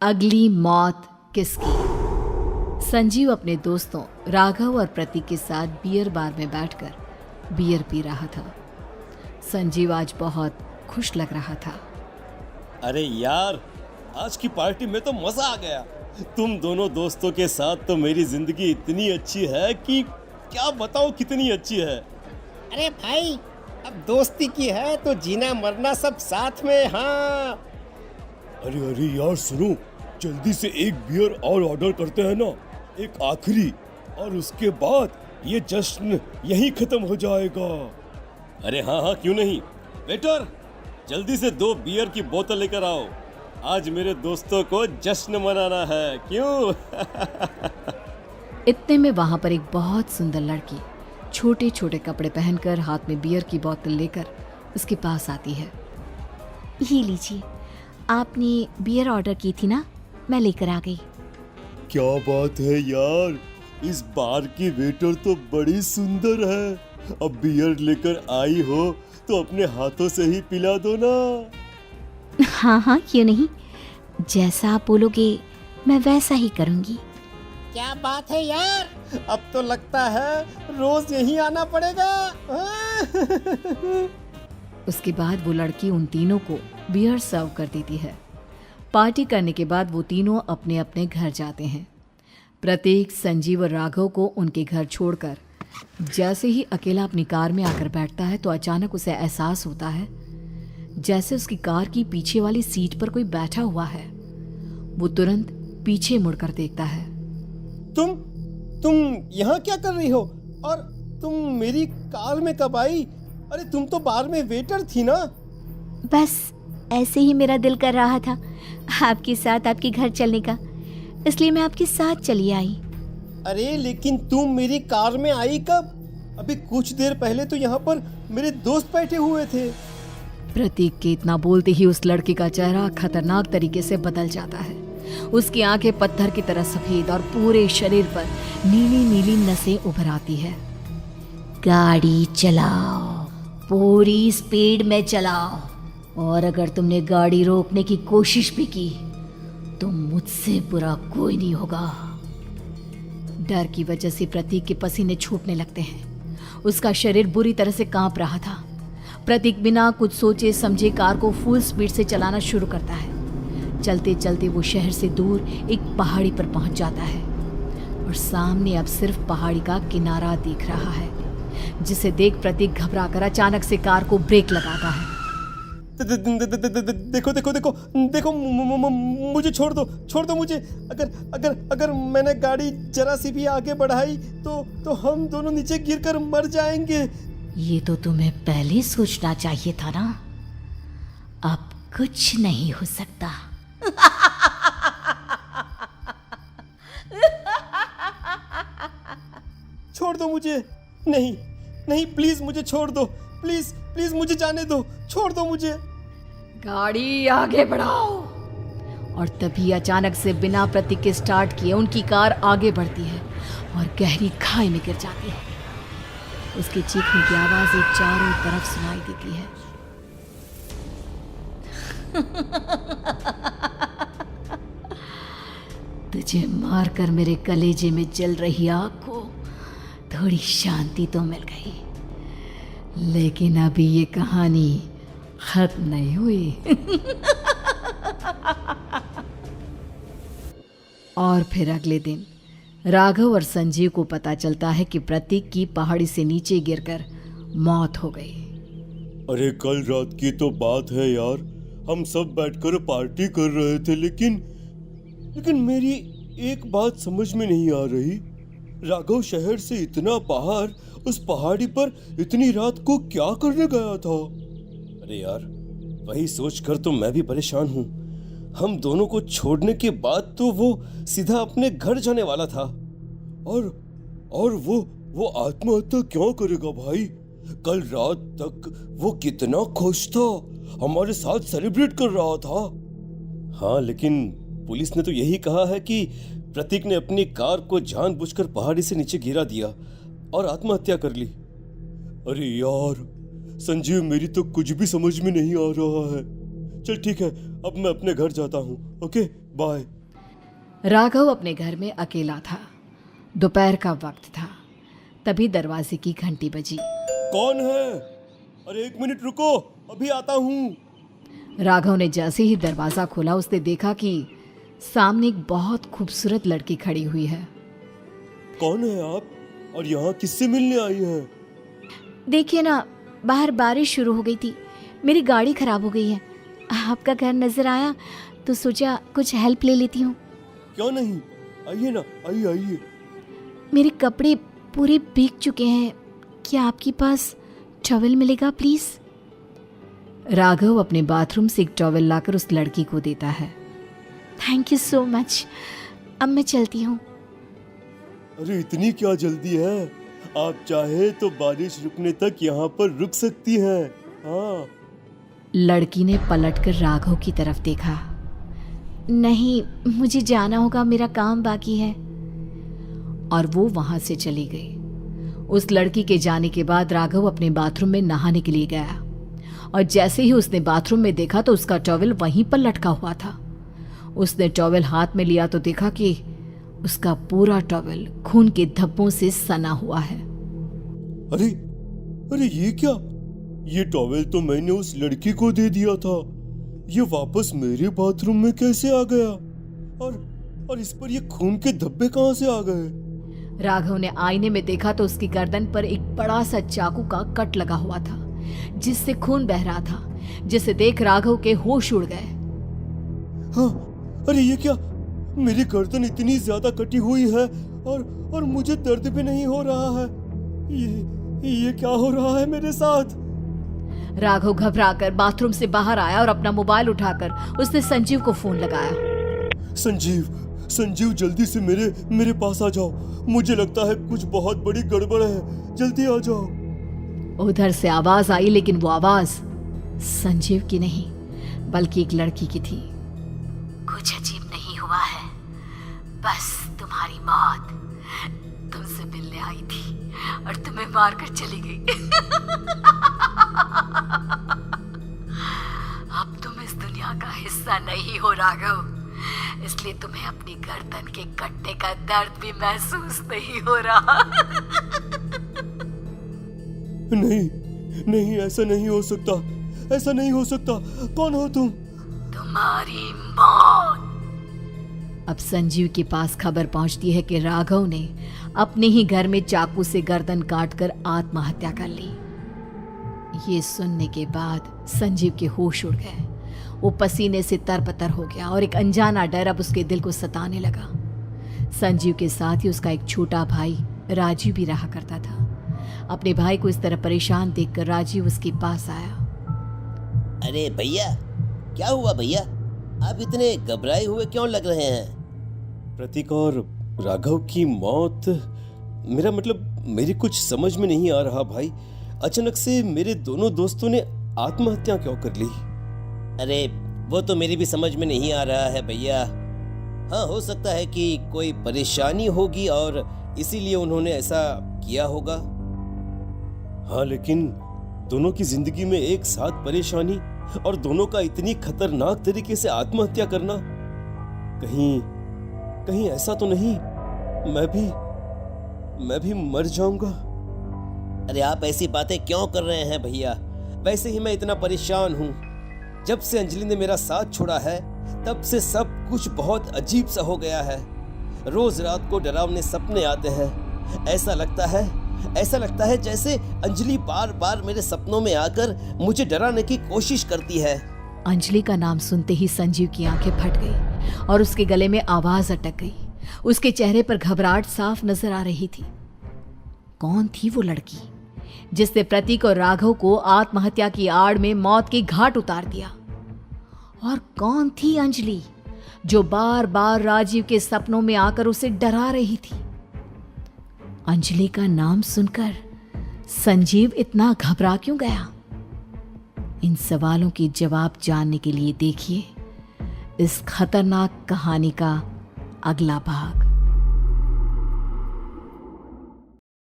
अगली मौत किसकी। संजीव अपने दोस्तों राघव और प्रतीक के साथ बियर बार में बैठकर बियर पी रहा था। संजीव आज बहुत खुश लग रहा था। अरे यार, आज की पार्टी में तो मजा आ गया। तुम दोनों दोस्तों के साथ तो मेरी जिंदगी इतनी अच्छी है कि क्या बताऊं कितनी अच्छी है। अरे भाई, अब दोस्ती की है तो जीना मरना सब साथ में। हाँ अरे अरे यार सुनो, जल्दी से एक बियर और ऑर्डर करते हैं ना, एक आखिरी, और उसके बाद ये जश्न यहीं खत्म हो जाएगा। अरे हाँ हाँ, क्यों नहीं। वेटर, जल्दी से 2 बियर की बोतल लेकर आओ। आज मेरे दोस्तों को जश्न मनाना है, क्यों? इतने में वहां पर एक बहुत सुंदर लड़की छोटे छोटे कपड़े पहनकर हाथ में बियर की बोतल लेकर उसके पास आती है। ये लीजिए, आपने बियर ऑर्डर की थी ना, मैं लेकर आ गई। क्या बात है यार, इस बार की वेटर तो बड़ी सुंदर है। अब बियर लेकर आई हो तो अपने हाथों से ही पिला दो ना। हाँ हाँ, क्यों नहीं, जैसा आप बोलोगे मैं वैसा ही करूँगी। क्या बात है यार, अब तो लगता है रोज यहीं आना पड़ेगा। उसके बाद वो लड़की उन तीनों को बियर सर्व कर देती है। पार्टी करने के बाद वो तीनों अपने अपने घर जाते हैं। प्रतीक, संजीव और राघव को उनके घर छोड़कर जैसे ही अकेला अपनी कार में आकर बैठता है तो अचानक उसे एहसास होता है जैसे उसकी कार की पीछे वाली सीट पर कोई बैठा हुआ है। वो तुरंत पीछे मुड़कर देखता है। तुम यहाँ क्या कर रही हो? और तुम मेरी कार में कब आई? अरे तुम तो बार में वेटर थी ना। बस ऐसे ही मेरा दिल कर रहा था आपके साथ आपके घर चलने का, इसलिए मैं आपके साथ चली आई। अरे लेकिन तुम मेरी कार में आई कब? अभी कुछ देर पहले तो यहाँ पर मेरे दोस्त बैठे हुए थे। प्रतीक के इतना बोलते ही उस लड़के का चेहरा खतरनाक तरीके से बदल जाता है। उसकी आंखें पत्थर की तरह सफेद और पूरे शरीर पर नीली नीली नसें उभर आती है। गाड़ी चलाओ, पूरी स्पीड में चलाओ, और अगर तुमने गाड़ी रोकने की कोशिश भी की तो मुझसे बुरा कोई नहीं होगा। डर की वजह से प्रतीक के पसीने छूटने लगते हैं। उसका शरीर बुरी तरह से कांप रहा था। प्रतीक बिना कुछ सोचे समझे कार को फुल स्पीड से चलाना शुरू करता है। चलते चलते वो शहर से दूर एक पहाड़ी पर पहुंच जाता है और सामने अब सिर्फ पहाड़ी का किनारा दिख रहा है, जिसे देख प्रतीक घबराकर अचानक से कार को ब्रेक लगाता है। देखो देखो देखो देखो, मुझे छोड़ दो मुझे। अगर मैंने गाड़ी जरा सी भी आगे बढ़ाई तो हम दोनों नीचे गिरकर मर जाएंगे। ये तो तुम्हें पहले सोचना चाहिए था ना। अब कुछ नहीं हो सकता। छोड़ दो मुझे। नहीं प्लीज मुझे छोड़ दो। प्लीज मुझे जाने दो। छोड़ दो मुझे। गाड़ी आगे बढ़ाओ। और तभी अचानक से बिना प्रतीक के स्टार्ट किए उनकी कार आगे बढ़ती है और गहरी खाई में गिर जाती है। उसके चीखने की आवाज एक चारों तरफ सुनाई देती है। तुझे मारकर मेरे कलेजे में जल रही आग को थोड़ी शांति तो मिल गई, लेकिन अभी ये कहानी खत्म नहीं हुई। और फिर अगले दिन राघव और संजीव को पता चलता है कि प्रतीक की पहाड़ी से नीचे गिरकर मौत हो गई। अरे कल रात की तो बात है यार, हम सब बैठकर पार्टी कर रहे थे, लेकिन मेरी एक बात समझ में नहीं आ रही। राघव शहर से इतना बाहर उस पहाड़ी पर इतनी रात को क्या करने गया था? अरे यार, वही सोचकर तो मैं भी परेशान हूँ। हम दोनों को छोड़ने के बाद तो वो सीधा अपने घर जाने वाला था, और वो आत्महत्या क्यों करेगा भाई? कल रात तक वो कितना खुश था, हमारे साथ सेलिब्रेट कर रहा था। हाँ, लेकिन पुलिस ने तो यही कहा है कि प्रतीक ने अपनी कार को जानबूझकर पहाड़ी से नीचे गिरा दिया और आत्महत्या कर ली। अरे यार संजीव, मेरी तो कुछ भी समझ में नहीं आ रहा है। चल ठीक है, अब मैं अपने घर जाता हूँ। Okay bye. राघव अपने घर में अकेला था। दोपहर का वक्त था। तभी दरवाजे की घंटी बजी। कौन है? अरे 1 मिनट रुको, अभी आता हूँ। राघव ने जैसे ही दरवाज़ा खोला उसने देखा कि सामने एक बहुत खूबसूरत लड़की खड़ी हुई है। कौन है आप और यहाँ किससे मिलने आई हैं? देखिए ना, बाहर बारिश शुरू हो गई थी, मेरी गाड़ी खराब हो गई है। आपका घर नज़र आया तो सोचा कुछ हेल्प ले लेती हूँ। क्यों नहीं, आइए ना, आइए आइए। मेरे कपड़े पूरे भीग चुके हैं, क्या आपके पास टॉवल मिलेगा प्लीज़? राघव अपने बाथरूम से एक टॉवल लाकर उस लड़की को देता है। थैंक यू सो मच, अब मैं चलती हूँ। अरे इतनी क्या जल्दी है? आप चाहे तो बारिश रुकने तक यहाँ पर रुक सकती हैं। हाँ। लड़की ने पलटकर राघव की तरफ देखा। नहीं, मुझे जाना होगा, मेरा काम बाकी है। और वो वहां से चली गई। उस लड़की के जाने के बाद राघव अपने बाथरूम में नहाने के लिए गया और जैसे ही उसने बाथरूम में देखा तो उसका टॉवल वहीं पर लटका हुआ था। उसने टॉवल हाथ में लिया तो देखा कि उसका पूरा टॉवल खून के धब्बों से सना हुआ है। अरे अरे ये क्या? ये टॉवेल तो मैंने उस लड़की को दे दिया था। ये वापस मेरे बाथरूम में कैसे आ गया? और इस पर ये खून के धब्बे कहां से आ गए? राघव ने आईने में देखा तो उसकी गर्दन पर एक बड़ा सा चाकू का कट लगा हुआ था जिससे खून बह रहा था, जिसे देख राघव के होश उड़ गए। हाँ, अरे ये क्या? मेरी गर्दन इतनी ज्यादा कटी हुई है और मुझे दर्द भी नहीं हो रहा है। ये क्या हो रहा है मेरे साथ? राघव घबराकर बाथरूम से बाहर आया और अपना मोबाइल उठाकर उसने संजीव को फोन लगाया। संजीव जल्दी से मेरे पास आ जाओ। मुझे लगता है कुछ बहुत बड़ी गड़बड़ है, जल्दी आ जाओ। उधर से आवाज आई, लेकिन वो आवाज संजीव की नहीं बल्कि एक लड़की की थी। कुछ अजीब नहीं हुआ है, बस तुम्हारी मौत तुमसे मिलने आई थी और तुम्हें मारकर चली गई। अब तुम इस दुनिया का हिस्सा नहीं हो राघव, इसलिए तुम्हें अपनी गर्दन के कटने का दर्द भी महसूस नहीं हो रहा। नहीं, ऐसा नहीं हो सकता, ऐसा नहीं हो सकता। कौन हो तुम? तुम्हारी मौत। अब संजीव के पास खबर पहुंचती है कि राघव ने अपने ही घर में चाकू से गर्दन काटकर आत्महत्या कर ली। ये सुनने के बाद संजीव के होश उड़ गए। वो पसीने से तरबतर हो गया और एक अनजाना डर अब उसके दिल को सताने लगा। संजीव के साथ ही उसका एक छोटा भाई राजीव भी रहा करता था। अपने भाई को इस तरह परेशान देखकर राजीव उसके पास आया। अरे भैया, क्या हुआ भैया? आप इतने घबराए हुए क्यों लग रहे हैं? प्रतीक और राघव की मौत, मेरा मतलब मेरी कुछ समझ में नहीं आ रहा भाई। अचानक से मेरे दोनों दोस्तों ने आत्महत्या क्यों कर ली? अरे वो तो मेरी भी समझ में नहीं आ रहा है भैया। हाँ, हो सकता है कि कोई परेशानी होगी और इसीलिए उन्होंने ऐसा किया होगा। हाँ, लेकिन दोनों की जिंदगी में एक साथ परेशानी और दोनों का इतनी खतरनाक तरीके से आत्महत्या करना, कहीं ऐसा तो नहीं मैं भी मर जाऊंगा? अरे आप ऐसी बातें क्यों कर रहे हैं भैया? वैसे ही मैं इतना परेशान हूँ। जब से अंजलि ने मेरा साथ छोड़ा है तब से सब कुछ बहुत अजीब सा हो गया है। रोज रात को डरावने सपने आते हैं। ऐसा लगता है जैसे अंजलि बार बार मेरे सपनों में आकर मुझे डराने की कोशिश करती है। अंजलि का नाम सुनते ही संजीव की आंखें फट गई और उसके गले में आवाज अटक गई। उसके चेहरे पर घबराहट साफ नजर आ रही थी। कौन थी वो लड़की जिसने प्रतीक और राघव को आत्महत्या की आड़ में मौत के घाट उतार दिया? और कौन थी अंजलि जो बार बार राजीव के सपनों में आकर उसे डरा रही थी? अंजलि का नाम सुनकर संजीव इतना घबरा क्यों गया? इन सवालों के जवाब जानने के लिए देखिए इस खतरनाक कहानी का अगला भाग।